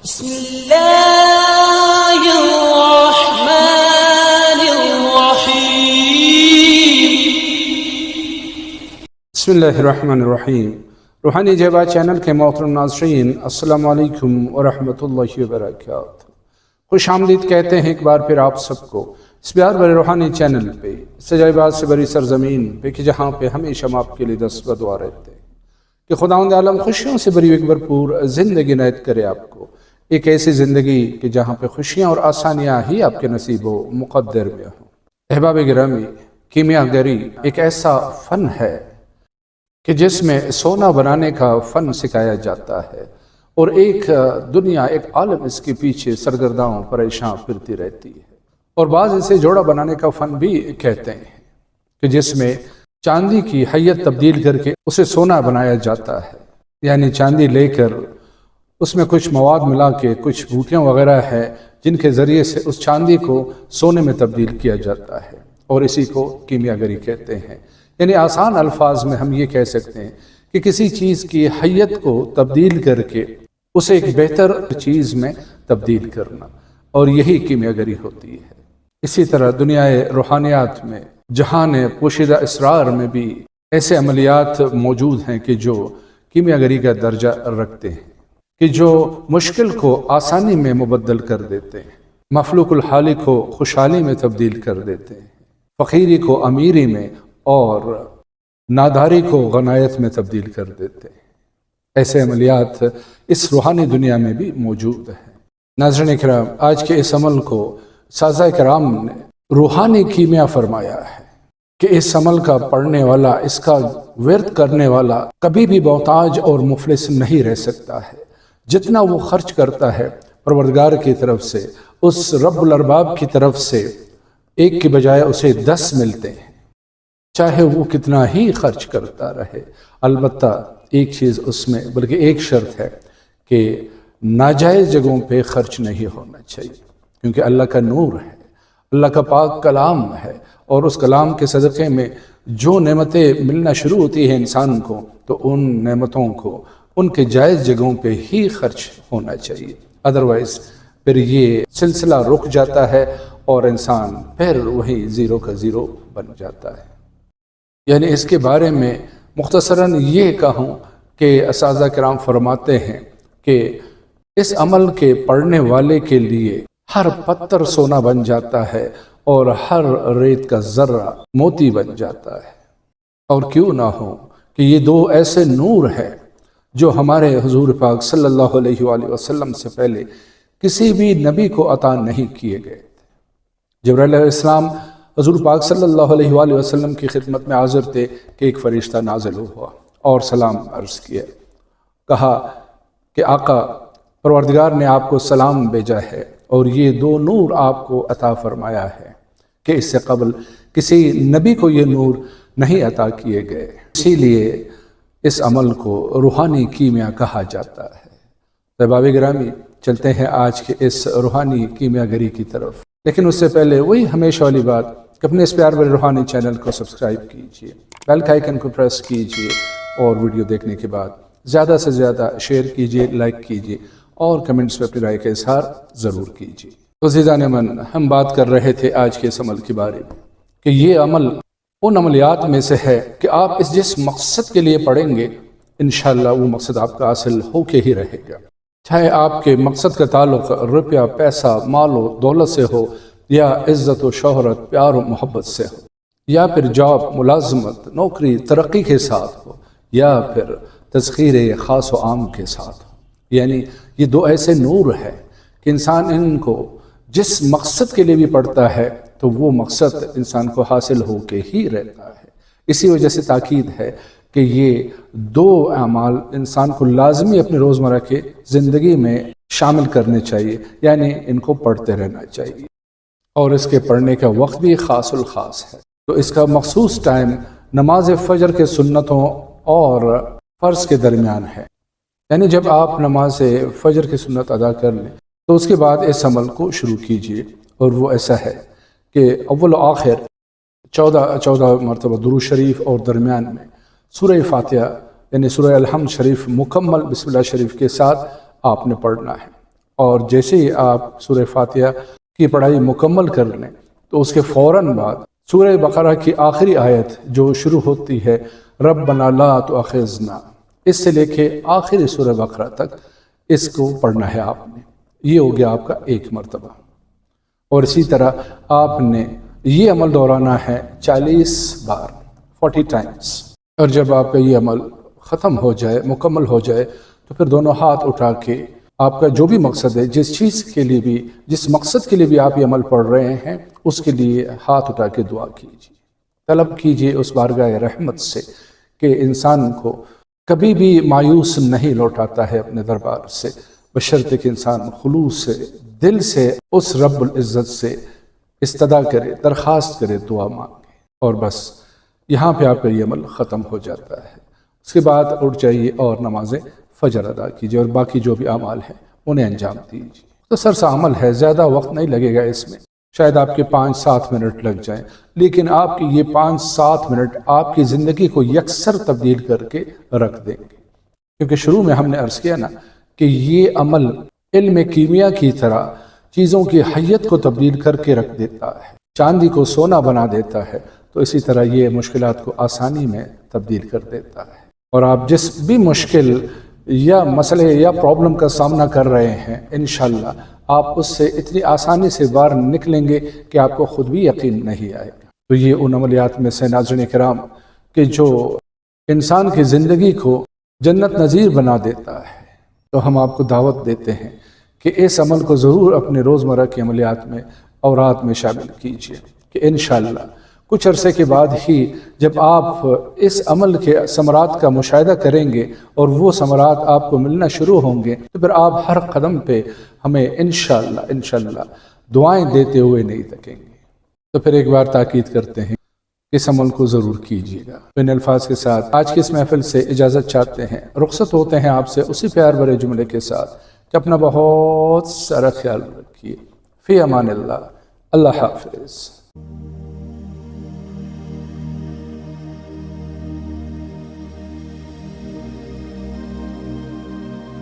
بسم اللہ الرحمن الرحیم۔ بسم اللہ الرحمن الرحیم۔ روحانی جیبا چینل کے محترم ناظرین، السلام علیکم ورحمۃ اللہ وبرکاتہ۔ خوش آمدید کہتے ہیں ایک بار پھر آپ سب کو اس پیار بھرے روحانی چینل پہ، سجائبات سے بری سرزمین پہ، کہ جہاں پہ ہمیشہ ہم آپ کے لیے دست بدعا رہتے ہیں کہ خداوند عالم خوشیوں سے بری ایک بھرپور زندگی عنایت کرے آپ کو، ایک ایسی زندگی کہ جہاں پہ خوشیاں اور آسانیاں ہی آپ کے نصیب و مقدر میں ہوں۔ احباب گرامی، کیمیا گری ایک ایسا فن ہے کہ جس میں سونا بنانے کا فن سکھایا جاتا ہے، اور ایک دنیا، ایک عالم اس کے پیچھے سرگرداں پریشاں پھرتی رہتی ہے، اور بعض اسے جوڑا بنانے کا فن بھی کہتے ہیں کہ جس میں چاندی کی حیت تبدیل کر کے اسے سونا بنایا جاتا ہے، یعنی چاندی لے کر اس میں کچھ مواد ملا کے، کچھ بوٹیاں وغیرہ ہے جن کے ذریعے سے اس چاندی کو سونے میں تبدیل کیا جاتا ہے، اور اسی کو کیمیا گری کہتے ہیں۔ یعنی آسان الفاظ میں ہم یہ کہہ سکتے ہیں کہ کسی چیز کی حیت کو تبدیل کر کے اسے ایک بہتر چیز میں تبدیل کرنا، اور یہی کیمیا گری ہوتی ہے۔ اسی طرح دنیا روحانیات میں، جہان پوشیدہ اسرار میں بھی ایسے عملیات موجود ہیں کہ جو کیمیا گری کا درجہ رکھتے ہیں، کہ جو مشکل کو آسانی میں مبدل کر دیتے ہیں، مفلوق الحالی کو خوشحالی میں تبدیل کر دیتے ہیں، فقیری کو امیری میں اور ناداری کو غنایت میں تبدیل کر دیتے ہیں۔ ایسے عملیات اس روحانی دنیا میں بھی موجود ہیں۔ ناظرین کرام، آج کے اس عمل کو اساتذہ کرام نے روحانی کیمیا فرمایا ہے کہ اس عمل کا پڑھنے والا، اس کا ورد کرنے والا کبھی بھی محتاج اور مفلس نہیں رہ سکتا ہے۔ جتنا وہ خرچ کرتا ہے پروردگار کی طرف سے، اس رب الارباب کی طرف سے ایک کی بجائے اسے 10 ملتے ہیں، چاہے وہ کتنا ہی خرچ کرتا رہے۔ البتہ ایک چیز اس میں، بلکہ ایک شرط ہے کہ ناجائز جگہوں پہ خرچ نہیں ہونا چاہیے، کیونکہ اللہ کا نور ہے، اللہ کا پاک کلام ہے، اور اس کلام کے صدقے میں جو نعمتیں ملنا شروع ہوتی ہیں انسان کو، تو ان نعمتوں کو ان کے جائز جگہوں پہ ہی خرچ ہونا چاہیے، ادروائز پھر یہ سلسلہ رک جاتا ہے اور انسان پھر وہی زیرو کا زیرو بن جاتا ہے۔ یعنی اس کے بارے میں مختصراً یہ کہوں کہ اساتذہ کرام فرماتے ہیں کہ اس عمل کے پڑھنے والے کے لیے ہر پتھر سونا بن جاتا ہے، اور ہر ریت کا ذرہ موتی بن جاتا ہے۔ اور کیوں نہ ہو کہ یہ دو ایسے نور ہیں جو ہمارے حضور پاک صلی اللہ علیہ وآلہ وسلم سے پہلے کسی بھی نبی کو عطا نہیں کیے گئے تھے۔ جبرائیل علیہ السلام حضور پاک صلی اللہ علیہ وآلہ وسلم کی خدمت میں حاضر تھے کہ ایک فرشتہ نازل ہوا اور سلام عرض کیا، کہا کہ آقا، پروردگار نے آپ کو سلام بھیجا ہے، اور یہ دو نور آپ کو عطا فرمایا ہے کہ اس سے قبل کسی نبی کو یہ نور نہیں عطا کیے گئے، اسی لیے اس عمل کو روحانی کیمیا کہا جاتا ہے۔ احباب گرامی، چلتے ہیں آج کے اس روحانی کیمیا گری کی طرف، لیکن اس سے پہلے وہی ہمیشہ والی بات کہ اپنے اس پیار بھرے روحانی چینل کو سبسکرائب کیجئے، بیل کا آئیکن کو پریس کیجئے، اور ویڈیو دیکھنے کے بعد زیادہ سے زیادہ شیئر کیجئے، لائک کیجئے، اور کمنٹس پہ اپنی رائے کا اظہار ضرور کیجئے۔ تو عزیزان من، ہم بات کر رہے تھے آج کے اس عمل کے بارے میں کہ یہ عمل ان عملیات میں سے ہے کہ آپ اس جس مقصد کے لیے پڑھیں گے، انشاءاللہ وہ مقصد آپ کا حاصل ہو کے ہی رہے گا، چاہے آپ کے مقصد کا تعلق روپیہ، پیسہ، مال و دولت سے ہو، یا عزت و شہرت، پیار و محبت سے ہو، یا پھر جاب، ملازمت، نوکری، ترقی کے ساتھ ہو، یا پھر تذخیر خاص و عام کے ساتھ ہو۔ یعنی یہ دو ایسے نور ہیں کہ انسان ان کو جس مقصد کے لیے بھی پڑھتا ہے تو وہ مقصد انسان کو حاصل ہو کے ہی رہتا ہے۔ اسی وجہ سے تاکید ہے کہ یہ دو اعمال انسان کو لازمی اپنے روزمرہ کے زندگی میں شامل کرنے چاہیے، یعنی ان کو پڑھتے رہنا چاہیے، اور اس کے پڑھنے کا وقت بھی خاص الخاص ہے۔ تو اس کا مخصوص ٹائم نماز فجر کے سنتوں اور فرض کے درمیان ہے، یعنی جب آپ نماز فجر کی سنت ادا کر لیں تو اس کے بعد اس عمل کو شروع کیجئے، اور وہ ایسا ہے کہ اول و آخر 14 مرتبہ درود شریف، اور درمیان میں سورہ فاتحہ یعنی سورہ الحمد شریف مکمل بسم اللہ شریف کے ساتھ آپ نے پڑھنا ہے۔ اور جیسے ہی آپ سورہ فاتحہ کی پڑھائی مکمل کر لیں تو اس کے فوراً بعد سورہ بقرہ کی آخری آیت جو شروع ہوتی ہے ربنا لا تؤاخذنا، اس سے لے کے آخری سورہ بقرہ تک اس کو پڑھنا ہے آپ نے. یہ ہو گیا آپ کا ایک مرتبہ. اور اسی طرح آپ نے یہ عمل دہرانا ہے 40 بار 40 ٹائمز. اور جب آپ کا یہ عمل ختم ہو جائے، مکمل ہو جائے، تو پھر دونوں ہاتھ اٹھا کے آپ کا جو بھی مقصد ہے، جس چیز کے لیے بھی، جس مقصد کے لیے بھی آپ یہ عمل پڑھ رہے ہیں، اس کے لیے ہاتھ اٹھا کے دعا کیجیے، طلب کیجیے اس بارگاہ رحمت سے کہ انسان کو کبھی بھی مایوس نہیں لوٹاتا ہے اپنے دربار سے، بشرطے کہ انسان خلوص سے، دل سے اس رب العزت سے استدعا کرے، درخواست کرے، دعا مانگے، اور بس یہاں پہ آپ کا یہ عمل ختم ہو جاتا ہے. اس کے بعد اٹھ جائیے اور نماز فجر ادا کیجیے، اور باقی جو بھی اعمال ہیں انہیں انجام دیجیے. تو سا عمل ہے، زیادہ وقت نہیں لگے گا اس میں، شاید آپ کے 5-7 منٹ لگ جائیں، لیکن آپ کی یہ 5-7 منٹ آپ کی زندگی کو یکسر تبدیل کر کے رکھ دیں گے. کیونکہ شروع میں ہم نے عرض کیا نا کہ یہ عمل علم کیمیا کی طرح چیزوں کی حیت کو تبدیل کر کے رکھ دیتا ہے، چاندی کو سونا بنا دیتا ہے، تو اسی طرح یہ مشکلات کو آسانی میں تبدیل کر دیتا ہے. اور آپ جس بھی مشکل یا مسئلے یا پرابلم کا سامنا کر رہے ہیں، انشاءاللہ آپ اس سے اتنی آسانی سے باہر نکلیں گے کہ آپ کو خود بھی یقین نہیں آئے گا. تو یہ ان عملیات میں سے ناظرین کرام کہ جو انسان کی زندگی کو جنت نظیر بنا دیتا ہے، تو ہم آپ کو دعوت دیتے ہیں کہ اس عمل کو ضرور اپنے روزمرہ کی عملیات میں اورات میں شامل کیجیے، کہ انشاءاللہ کچھ عرصے کے بعد ہی جب آپ اس عمل کے ثمرات کا مشاہدہ کریں گے اور وہ ثمرات آپ کو ملنا شروع ہوں گے، تو پھر آپ ہر قدم پہ ہمیں انشاءاللہ دعائیں دیتے ہوئے نہیں تھکیں گے. تو پھر ایک بار تاکید کرتے ہیں کہ اس عمل کو ضرور کیجیے گا. ان الفاظ کے ساتھ آج کی اس محفل سے اجازت چاہتے ہیں، رخصت ہوتے ہیں آپ سے اسی پیار بھرے جملے کے ساتھ کہ اپنا بہت سارا خیال رکھیے. فی امان اللہ. اللہ حافظ.